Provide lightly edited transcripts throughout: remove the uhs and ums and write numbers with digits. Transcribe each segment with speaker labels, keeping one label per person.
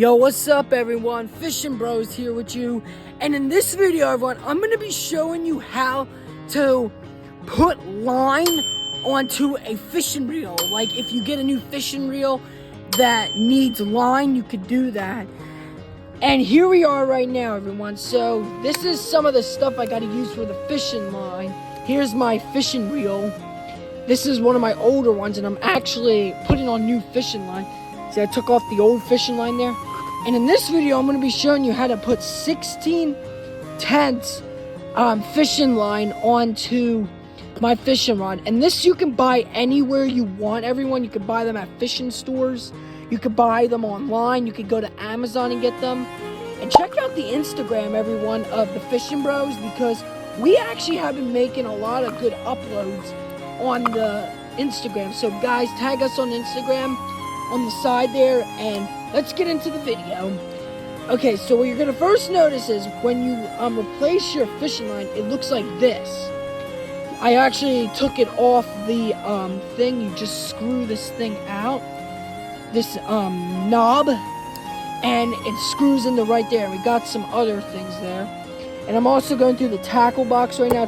Speaker 1: Yo, what's up everyone? Fishing Bros here with you. And in this video, everyone, I'm going to be showing you how to put line onto a fishing reel. Like if you get a new fishing reel that needs line, you could do that. And here we are right now, everyone. So this is some of the stuff I got to use for the fishing line. Here's my fishing reel. This is one of my older ones, and I'm actually putting on new fishing line. See, I took off the old fishing line there. And in this video, I'm going to be showing you how to put 16/10 fishing line onto my fishing rod. And this you can buy anywhere you want, everyone. You can buy them at fishing stores. You could buy them online. You could go to Amazon and get them. And check out the Instagram, everyone, of the Fishing Bros, because we actually have been making a lot of good uploads on the Instagram. So guys, tag us on Instagram on the side there, and let's get into the video. Okay, so what you're gonna first notice is when you replace your fishing line, it looks like this. I actually took it off the thing. You just screw this thing out, this knob, and it screws into right there. We got some other things there, and I'm also going through the tackle box right now.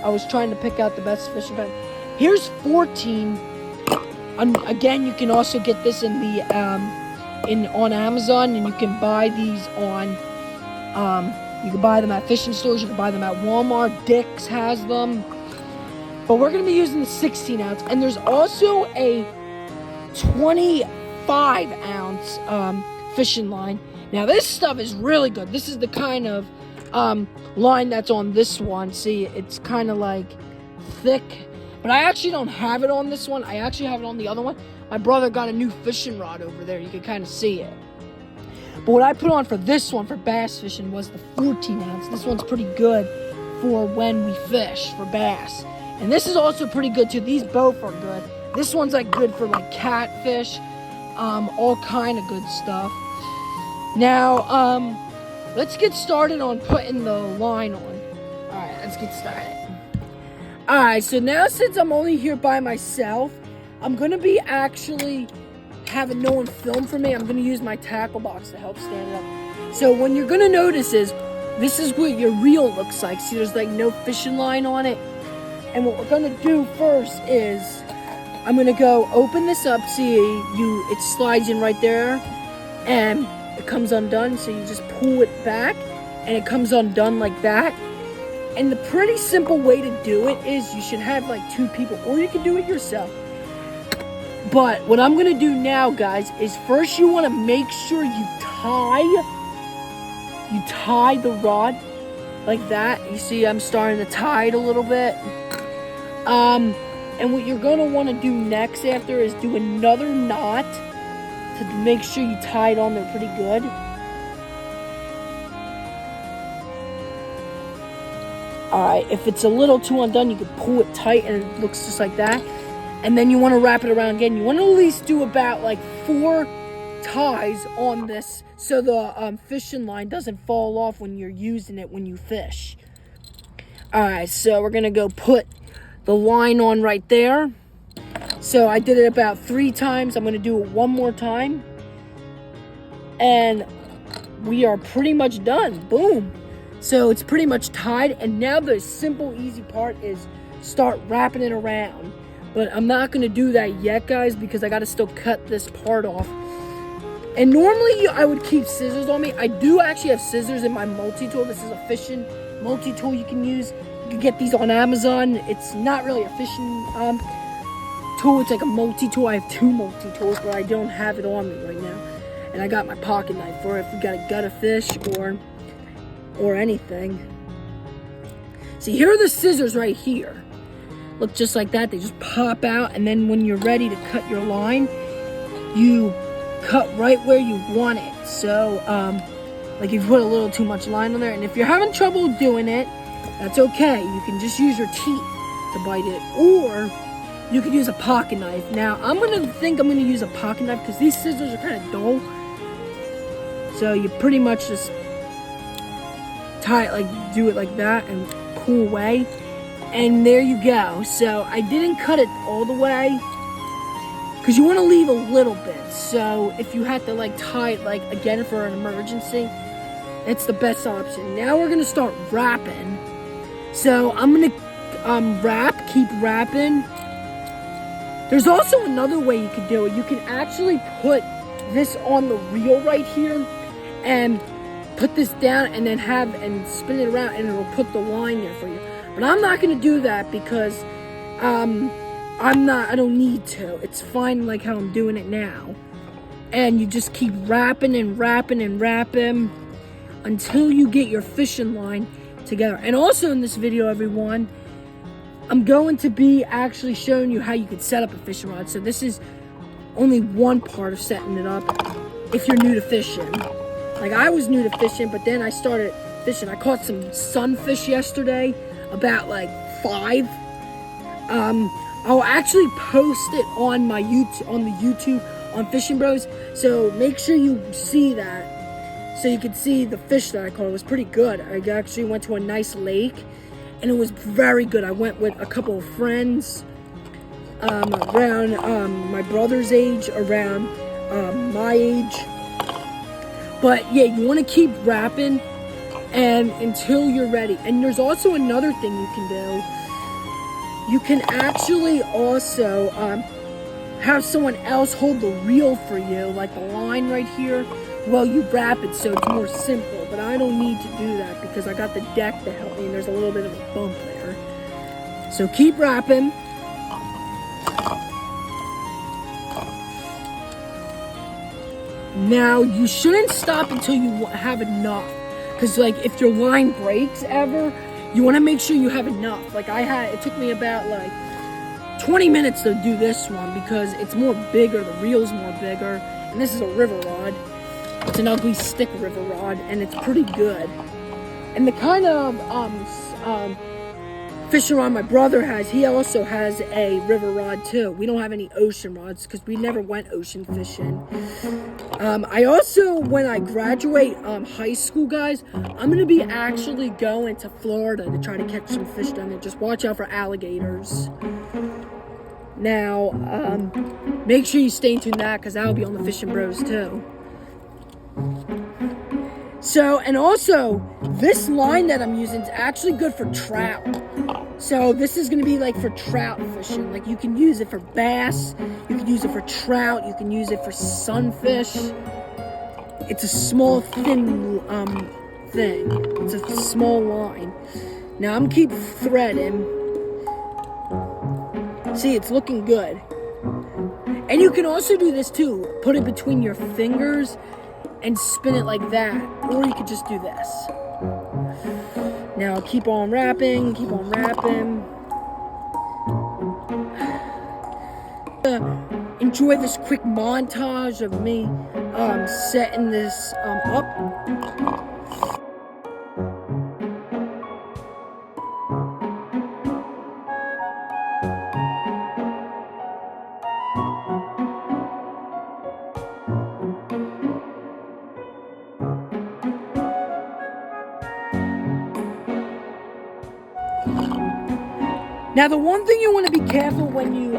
Speaker 1: I was trying to pick out the best fishing pen. Here's 14. Again, you can also get this in the on Amazon, and you can buy these on you can buy them at fishing stores. You can buy them at Walmart. Dick's has them. But we're gonna be using the 16 ounce, and there's also a 25 ounce fishing line. Now this stuff is really good. This is the kind of line that's on this one. See, it's kind of like thick. But I actually don't have it on this one. I actually have it on the other one. My brother got a new fishing rod over there. You can kind of see it. But what I put on for this one, for bass fishing, was the 14 ounce. This one's pretty good for when we fish for bass. And this is also pretty good too. These both are good. This one's like good for like catfish, all kind of good stuff. Now, let's get started on putting the line on. All right, let's get started. Alright, so now since I'm only here by myself, I'm going to be actually having no one film for me. I'm going to use my tackle box to help stand it up. So what you're going to notice is, this is what your reel looks like. See, there's like no fishing line on it. And what we're going to do first is, I'm going to go open this up. See, it slides in right there. And it comes undone. So you just pull it back. And it comes undone like that. And the pretty simple way to do it is you should have like 2 people, or you can do it yourself. But what I'm going to do now, guys, is first you want to make sure you tie the rod like that. You see I'm starting to tie it a little bit. And what you're going to want to do next after is do another knot to make sure you tie it on there pretty good. Alright, if it's a little too undone, you can pull it tight and it looks just like that. And then you want to wrap it around again. You want to at least do about like 4 ties on this so the fishing line doesn't fall off when you're using it when you fish. Alright, so we're going to go put the line on right there. So I did it about 3 times. I'm going to do it one more time. And we are pretty much done. Boom. So it's pretty much tied, and now the simple, easy part is start wrapping it around. But I'm not going to do that yet, guys, because I got to still cut this part off. And normally I would keep scissors on me. I do actually have scissors in my multi-tool. This is a fishing multi-tool you can use. You can get these on Amazon. It's not really a fishing tool. It's like a multi-tool. I have 2 multi-tools, but I don't have it on me right now. And I got my pocket knife for if we got to gut a fish or anything. See, here are the scissors right here. Look just like that. They just pop out, and then when you're ready to cut your line, you cut right where you want it. So, like if you put a little too much line on there, and if you're having trouble doing it, that's okay. You can just use your teeth to bite it, or you could use a pocket knife. Now, I'm gonna use a pocket knife because these scissors are kind of dull. So you pretty much just tie it, like do it like that and pull away, and there you go. So I didn't cut it all the way because you want to leave a little bit. So if you have to like tie it like again for an emergency, it's the best option. Now we're gonna start wrapping. So I'm gonna keep wrapping. There's also another way you can do it. You can actually put this on the reel right here and put this down and then spin it around, and it'll put the line there for you. But I'm not gonna do that because I don't need to. It's fine like how I'm doing it now. And you just keep wrapping and wrapping and wrapping until you get your fishing line together. And also in this video, everyone, I'm going to be actually showing you how you can set up a fishing rod. So this is only one part of setting it up if you're new to fishing. Like I was new to fishing, but then I started fishing. I caught some sunfish yesterday, about like 5. I'll actually post it on my YouTube on Fishing Bros. So make sure you see that, so you can see the fish that I caught. It was pretty good. I actually went to a nice lake, and it was very good. I went with a couple of friends around my brother's age, around my age. But yeah, you want to keep wrapping and until you're ready. And there's also another thing you can do. You can actually also have someone else hold the reel for you, like the line right here, while you wrap it, so it's more simple. But I don't need to do that because I got the deck to help me, and there's a little bit of a bump there. So keep wrapping. Now, you shouldn't stop until you have enough. Because, like, if your line breaks ever, you want to make sure you have enough. Like, it took me about, like, 20 minutes to do this one because it's more bigger, the reel's more bigger. And this is a river rod. It's an ugly stick river rod, and it's pretty good. And the kind of fishing rod my brother has, he also has a river rod too. We don't have any ocean rods because we never went ocean fishing. I also, when I graduate high school, guys, I'm gonna be actually going to Florida to try to catch some fish down there. Just watch out for alligators. Now, make sure you stay tuned to that because that'll be on the Fishing Bros too. So, and also, this line that I'm using is actually good for trout. So this is going to be like for trout fishing. Like you can use it for bass, you can use it for trout, you can use it for sunfish. It's a small, thin thing. It's a small line. Now I'm keep threading. See, it's looking good. And you can also do this too. Put it between your fingers and spin it like that. Or you could just do this. Now keep on wrapping, keep on wrapping. Enjoy this quick montage of me setting this up. Now, the one thing you want to be careful when you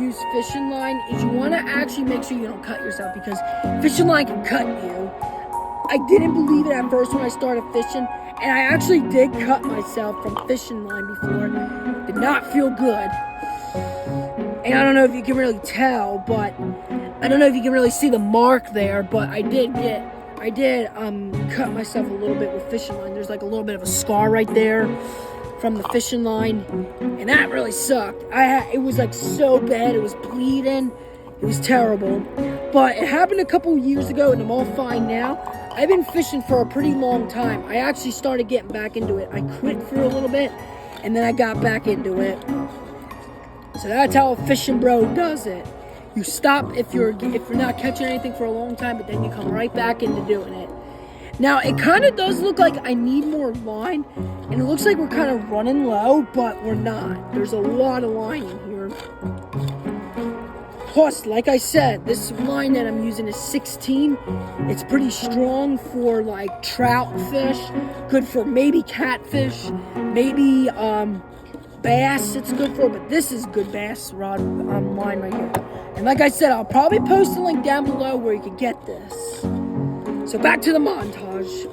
Speaker 1: use fishing line is you want to actually make sure you don't cut yourself, because fishing line can cut you. I didn't believe it at first when I started fishing, and I actually did cut myself from fishing line before. Did not feel good. And I don't know if you can really tell, but I don't know if you can really see the mark there, but I did cut myself a little bit with fishing line. There's like a little bit of a scar right there from the fishing line, and that really sucked. It was like so bad, it was bleeding, it was terrible. But it happened a couple years ago, and I'm all fine now. I've been fishing for a pretty long time. I actually started getting back into it. I quit for a little bit, and then I got back into it. So that's how a fishing bro does it. You stop if you're not catching anything for a long time, but then you come right back into doing it. Now, it kind of does look like I need more line, and it looks like we're kind of running low, but we're not. There's a lot of line in here. Plus, like I said, this line that I'm using is 16. It's pretty strong for like trout fish, good for maybe catfish, maybe bass it's good for, but this is good bass rod line right here. And like I said, I'll probably post a link down below where you can get this. So back to the montage.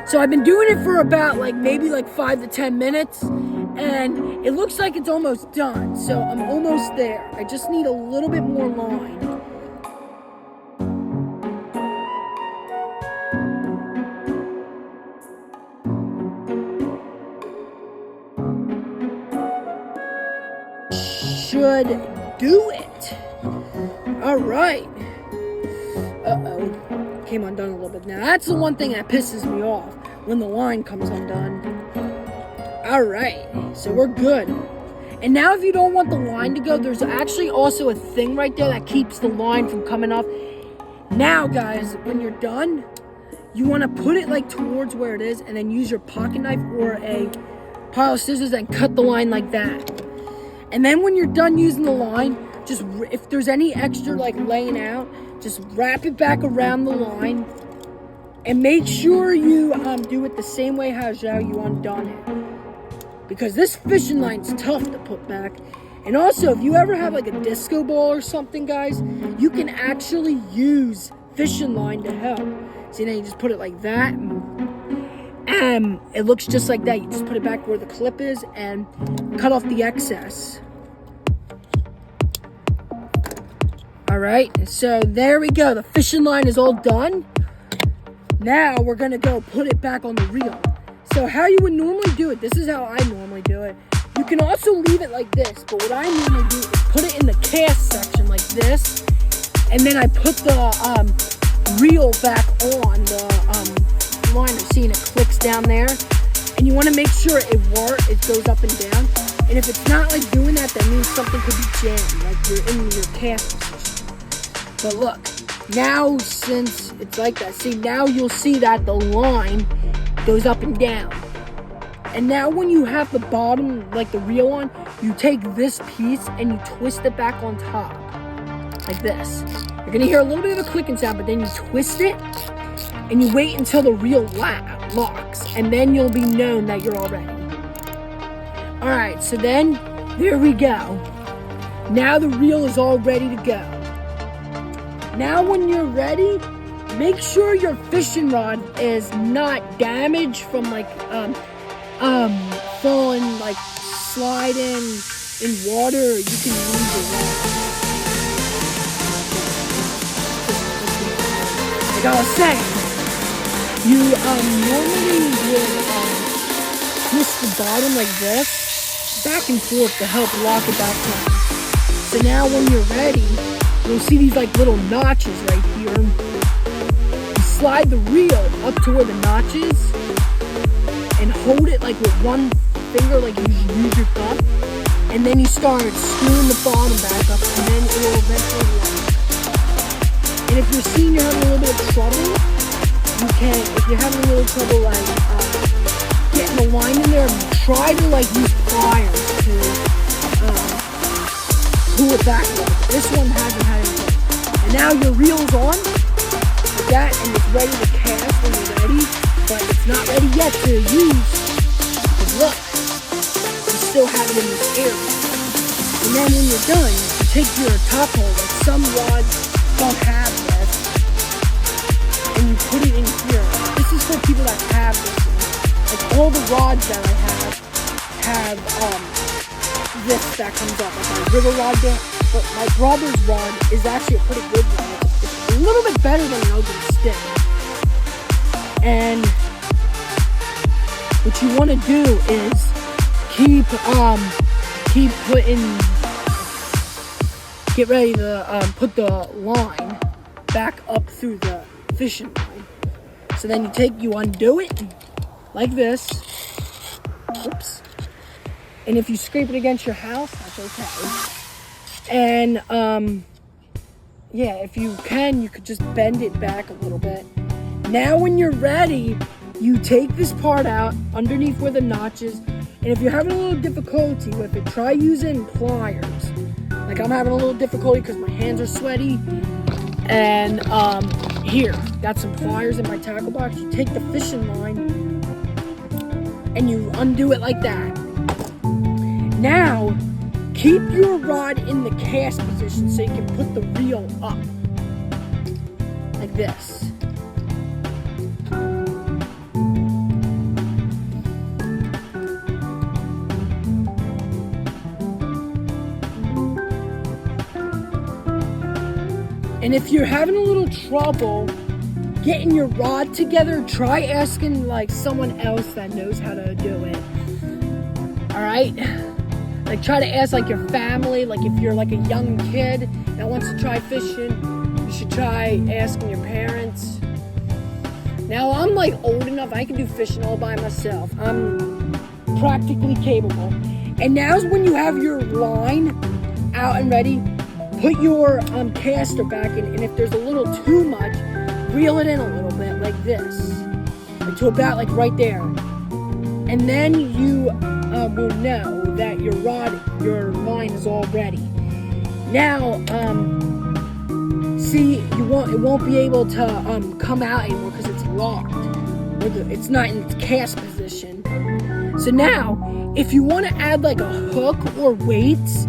Speaker 1: So I've been doing it for about maybe 5 to 10 minutes, and it looks like it's almost done. So I'm almost there. I just need a little bit more line. Should do it. All right. Uh-oh. Came undone a little bit. Now that's the one thing that pisses me off, when the line comes undone. All right, so we're good. And now if you don't want the line to go, there's actually also a thing right there that keeps the line from coming off. Now guys, when you're done, you want to put it towards where it is, and then use your pocket knife or a pile of scissors and cut the line like that. And then when you're done using the line, just if there's any extra laying out, just wrap it back around the line, and make sure you do it the same way as how you undone it, because this fishing line's tough to put back. And also, if you ever have a disco ball or something, guys, you can actually use fishing line to help. See, now you just put it like that, and it looks just like that. You just put it back where the clip is and cut off the excess. Alright, so there we go. The fishing line is all done. Now we're going to go put it back on the reel. So how you would normally do it, this is how I normally do it. You can also leave it like this, but what I normally do is put it in the cast section like this, and then I put the reel back on the liner. Seeing it clicks down there, and you want to make sure it goes up and down. And if it's not doing that, that means something could be jammed, you're in your cast position. But look, now since it's like that, see, now you'll see that the line goes up and down. And now when you have the bottom, the reel on, you take this piece and you twist it back on top, like this. You're going to hear a little bit of a clicking sound, but then you twist it, and you wait until the reel locks, and then you'll be known that you're all ready. Alright, so then, there we go. Now the reel is all ready to go. Now when you're ready, make sure your fishing rod is not damaged from falling, sliding in water. You can lose your rod. Like I was saying, you normally would twist the bottom like this, back and forth to help lock it back down. So now when you're ready, you'll see these little notches right here. You slide the reel up to where the notch is and hold it with one finger, you use your thumb, and then you start screwing the bottom back up, and then it will eventually lock. And if you're seeing you're having a little bit of trouble, if you're having a little trouble getting the line in there, try to use pliers to pull it back. This one hasn't had anything. And now your reel's on, like that, and it's ready to cast when you're ready, but it's not ready yet to use, because look, you still have it in this area. And then when you're done, you take your top hole, some rods don't have this, and you put it in here. This is for people that have this. All the rods that I have this that comes up, my river rod there. But my brother's rod is actually a pretty good rod. It's a little bit better than an open stick. And what you want to do is get ready to put the line back up through the fishing line. So then you undo it like this. Oops. And if you scrape it against your house, that's okay. And yeah, if you can, you could just bend it back a little bit. Now when you're ready, you take this part out underneath where the notch is, and if you're having a little difficulty with it, try using pliers. Like I'm having a little difficulty because my hands are sweaty. And here, got some pliers in my tackle box. You take the fishing line and you undo it like that. Now, keep your rod in the cast position so you can put the reel up. Like this. And if you're having a little trouble getting your rod together, try asking like someone else that knows how to do it. All right? Like try to ask like your family, like if you're like a young kid that wants to try fishing, you should try asking your parents. Now I'm like old enough, I can do fishing all by myself. I'm practically capable. And now's when you have your line out and ready. Put your caster back in, and if there's a little too much, reel it in a little bit like this, like to about like right there. And then you will know that your line is all ready. Now, see, it won't be able to come out anymore because it's locked. It's not in its cast position. So now, if you want to add like a hook or weights,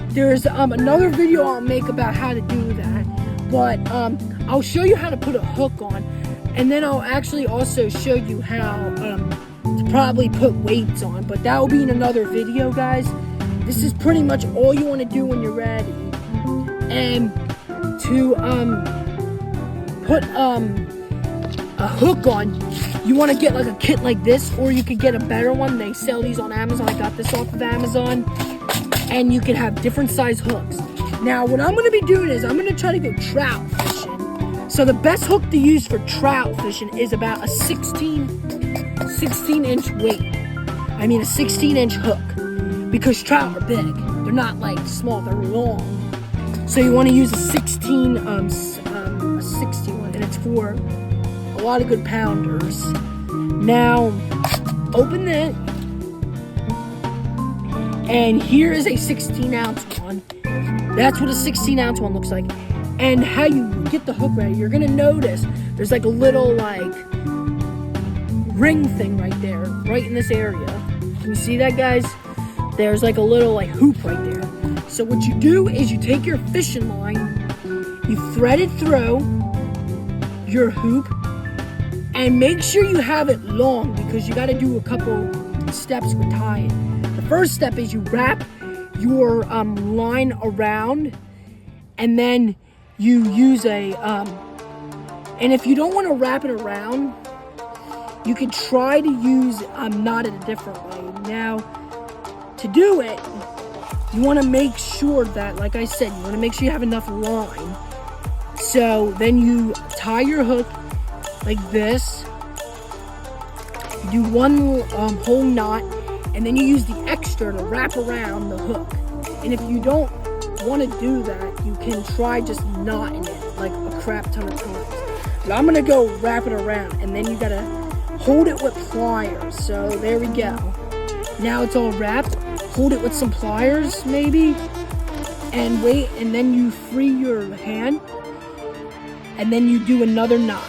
Speaker 1: there's another video I'll make about how to do that, but I'll show you how to put a hook on, and then I'll actually also show you how to probably put weights on, but that will be in another video, guys. This is pretty much all you want to do when you're ready. And to put a hook on, you want to get like a kit like this, or you could get a better one. They sell these on Amazon. I got this off of Amazon. And you can have different size hooks. Now, what I'm going to be doing is I'm going to try to go trout fishing. So the best hook to use for trout fishing is about a 16-inch weight. I mean a 16-inch hook. Because trout are big. They're not like small, they're long. So you want to use a 16 one, and it's for a lot of good pounders. Now, open it. And here is a 16-ounce one. That's what a 16-ounce one looks like. And how you get the hook ready, you're gonna notice there's like a little like ring thing right there, right in this area. Can you see that, guys? There's like a little like hoop right there. So what you do is you take your fishing line, you thread it through your hoop, and make sure you have it long because you gotta do a couple steps with tying. The first step is you wrap your line around, and then you use a and if you don't want to wrap it around, you can try to use knot it a different way. Now, to do it, you want to make sure that, like I said, you want to make sure you have enough line. So then you tie your hook like this. You do one whole knot. And then you use the extra to wrap around the hook. And if you don't want to do that, you can try just knotting it like a crap ton of times. But I'm going to go wrap it around. And then you got to hold it with pliers. So there we go. Now it's all wrapped. Hold it with some pliers maybe. And wait. And then you free your hand. And then you do another knot.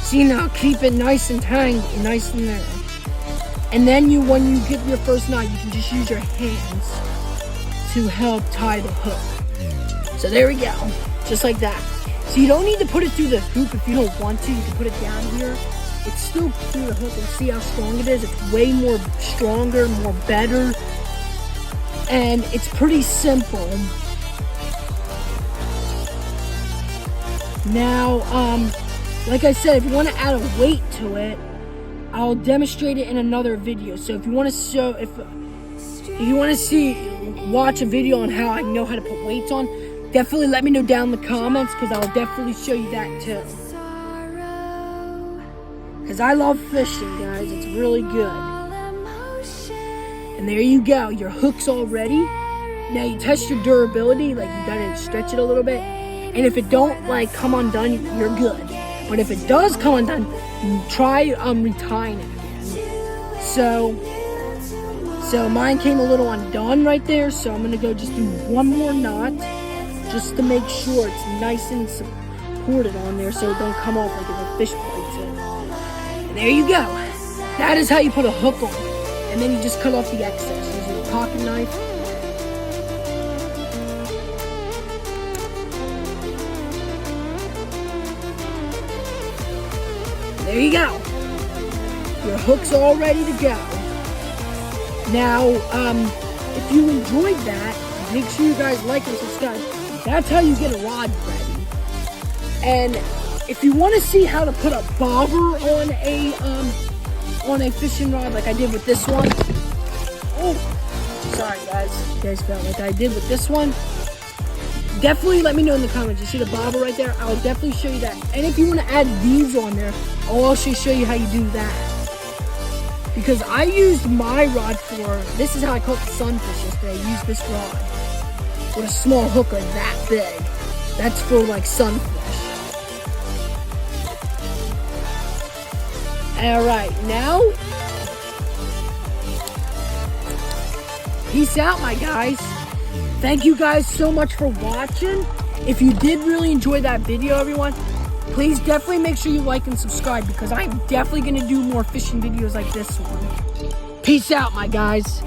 Speaker 1: See, now keep it nice and tangled, nice and there. And then when you get your first knot, you can just use your hands to help tie the hook. So there we go, just like that. So you don't need to put it through the hoop if you don't want to. You can put it down here. It's still through the hook, and see how strong it is. It's way more stronger, more better. And it's pretty simple. Now, like I said, if you want to add a weight to it, I'll demonstrate it in another video. So if you want to watch a video on how I know how to put weights on, definitely let me know down in the comments, because I'll definitely show you that too. because I love fishing, guys. It's really good. And there you go. Your hook's all ready. Now you test your durability. Like, you gotta stretch it a little bit. And if it don't, like, come undone, you're good. But if it does come undone, try retying it again. So mine came a little undone right there. So I'm gonna go just do one more knot, just to make sure it's nice and supported on there, so it don't come off like if a fish bites it. And there you go. That is how you put a hook on. And then you just cut off the excess using a pocket knife. There you go. Your hook's all ready to go. Now, if you enjoyed that, make sure you guys like and subscribe. That's how you get a rod ready. And if you want to see how to put a bobber on a fishing rod like I did with this one. Oh, sorry guys. You guys felt like I did with this one. Definitely let me know in the comments. You see the bobber right there? I'll definitely show you that. And if you want to add these on there, I'll also show you how you do that. Because I used my rod for, this is how I caught the sunfish yesterday. I used this rod with a small hook like that big. That's for like sunfish. Alright, now, peace out, my guys. Thank you guys so much for watching. If you did really enjoy that video, everyone, please definitely make sure you like and subscribe, because I'm definitely going to do more fishing videos like this one. Peace out, my guys.